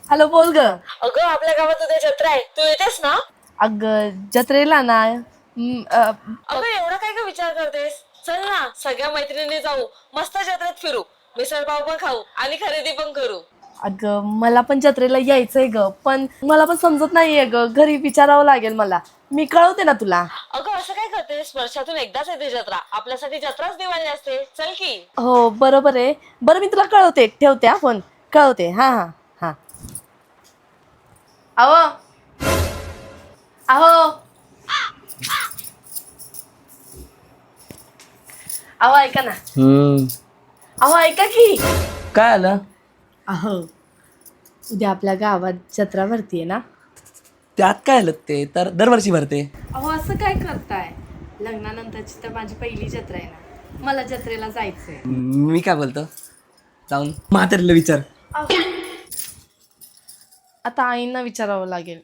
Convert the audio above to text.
Hello बोल ग. अगं आपल्या गावात उद्या जत्रा आहे, तू येतेस ना? अग जत्रेला ना अगं एवढा काय का विचार करतेस? चल ना सगळ्या मैत्रिणी जाऊ, मस्त जत्रेत फिरू, मिसळपाव पण खाऊ आणि खरेदी पण करू. अग मला पण जत्रेला यायचंय ग, पण मला पण समजत नाहीये ग, घरी विचारावं लागेल मला. मी कळवते ना तुला. अगं असं काय करतेस? वर्षातून एकदाच येते जत्रा, आपल्यासाठी जत्राच दिवाळी असते, चल की. हो बरोबर आहे. बरं मी तुला कळवते, ठेवते हा फोन. कळवते. हा हा हा. अहो अहो अहो ऐका ना. अहो ऐका की. काय आलं? अहो उद्या आपल्या गावात जत्रा भरतीये ना. त्यात काय आलं? ते तर दरवर्षी भरते. अहो असं काय करताय? लग्नानंतरची तर माझी पहिली जत्रा आहे ना, मला जत्रेला जायचंय. मी काय बोलतो, जाऊन म्हातारीला विचार. आता आईंना विचारावं लागेल.